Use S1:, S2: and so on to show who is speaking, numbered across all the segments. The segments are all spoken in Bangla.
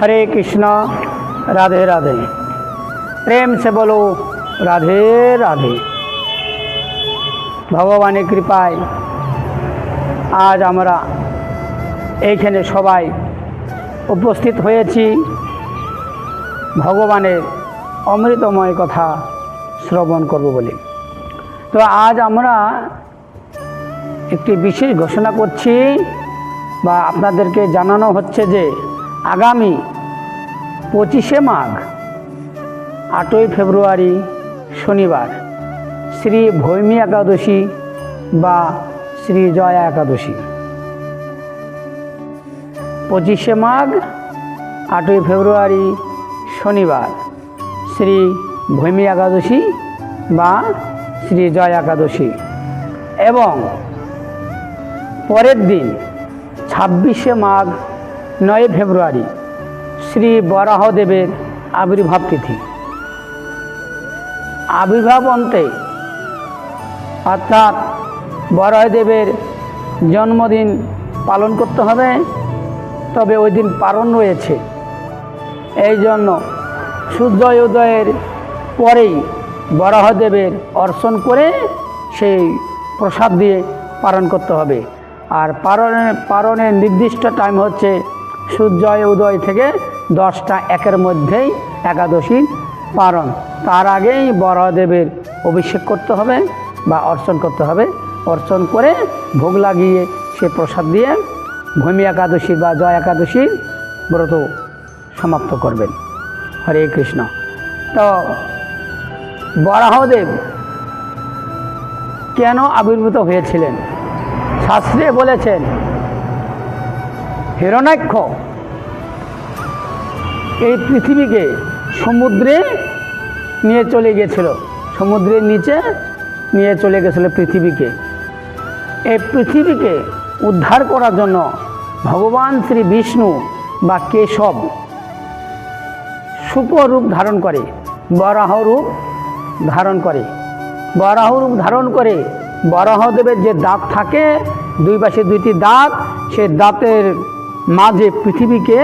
S1: हरे कृष्णा राधे राधे। प्रेम से बोलो राधे राधे। भगवाনের কৃপায় আজ আমরা এইখানে সবাই উপস্থিত হয়েছি ভগবানের অমৃতময় কথা শ্রবণ করব বলে। তো আজ আমরা একটি বিশেষ ঘোষণা করছি বা আপনাদেরকে জানানো হচ্ছে যে আগামী 25শে মাঘ 8ই ফেব্রুয়ারি শনিবার শ্রী ভৈমী একাদশী বা শ্রী জয়া একাদশী। 25শে মাঘ 8ই ফেব্রুয়ারি শনিবার শ্রী ভৈমী একাদশী বা শ্রী জয়া একাদশী এবং পরের দিন 26শে মাঘ 9 ফেব্রুয়ারি শ্রী বরাহদেবের আবির্ভাব তিথি। আবির্ভাব অন্তে অর্থাৎ বরাহদেবের জন্মদিন পালন করতে হবে, তবে ওই দিন পারণ রয়েছে। এই জন্য সূর্য উদয়ের পরেই বরাহদেবের অর্চন করে সেই প্রসাদ দিয়ে পালন করতে হবে। আর পারণের নির্দিষ্ট টাইম হচ্ছে সূর্য উদয় থেকে 10টা 1-এর মধ্যেই একাদশীর পারণ। তার আগেই বরাহদেবের অভিষেক করতে হবে বা অর্চন করতে হবে। অর্চন করে ভোগ লাগিয়ে সে প্রসাদ দিয়ে ভৈমী একাদশী বা জয়া একাদশীর ব্রত সমাপ্ত করবেন। হরে কৃষ্ণ। তো বরাহদেব কেন আবির্ভূত হয়েছিলেন? শাস্ত্রে বলেছেন হিরণ্যাক্ষ এই পৃথিবীকে সমুদ্রে নিয়ে চলে গেছিল, সমুদ্রের নিচে নিয়ে চলে গেছিল পৃথিবীকে। এই পৃথিবীকে উদ্ধার করার জন্য ভগবান শ্রী বিষ্ণু বা কেশব সুপরূপ ধারণ করে, বরাহ রূপ ধারণ করে। বরাহ রূপ ধারণ করে বরাহদেবের যে দাঁত থাকে, দুই পাশে 2টি দাঁত, সে দাঁতের মাঝে পৃথিবীকে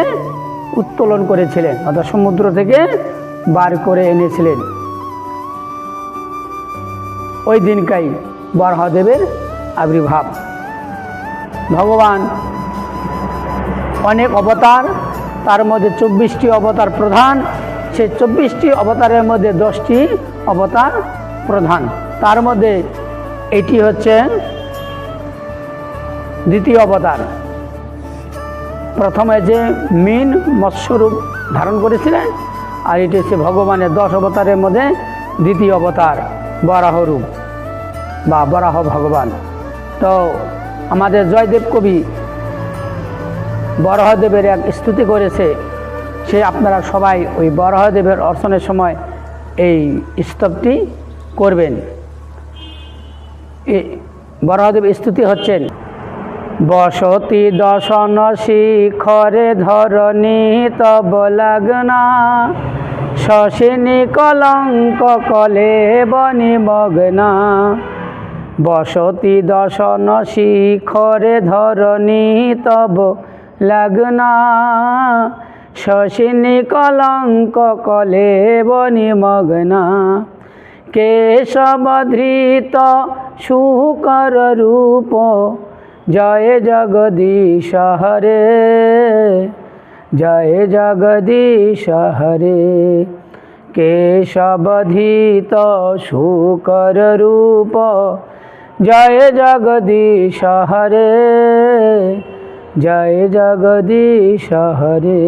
S1: উত্তোলন করেছিলেন, অর্থাৎ সমুদ্র থেকে বার করে এনেছিলেন। ওই দিনকাই বরাহদেবের আবির্ভাব। ভগবান অনেক অবতার, তার মধ্যে 24টি অবতার প্রধান। সেই 24টি অবতারের মধ্যে 10টি অবতার প্রধান। তার মধ্যে এটি হচ্ছে দ্বিতীয় অবতার। প্রথমে যে মীন মৎস্যরূপ ধারণ করেছিলেন, আর এটি হচ্ছে ভগবানের 10 অবতারের মধ্যে দ্বিতীয় অবতার বরাহ রূপ বা বরাহ ভগবান। তো আমাদের জয়দেব কবি বরাহদেবের এক স্তুতি করেছে, সে আপনারা সবাই ওই বরাহদেবের অর্চনের সময় এই স্তবটি করবেন। বরাহদেব স্তুতি হচ্ছেন বসতি দশন শিখরে ধরণী তব লাগনা শশিনী কলঙ্ক কলে বনি মগ্না। বসতি দশন শিখরে ধরণী তব লাগনা শশিনী কলঙ্ক কলে বনি মগ্না। কেশবধৃত শুকর রূপ জয় জগদীশ হরে, জয় জগদীশ হরে। কেশবধৃত শুকর রূপ জয় জগদীশ হরে, জয় জগদীশ হরে।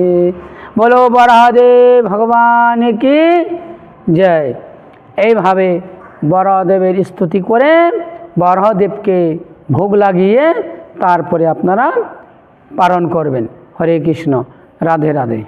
S1: বলো বরাহদেব ভগবান কি জয়। এইভাবে বরাহদেবের স্তুতি করে বরাহদেবকে ভোগ লাগিয়ে তারপরে আপনারা পালন করবেন। হরে কৃষ্ণ, রাধে রাধে।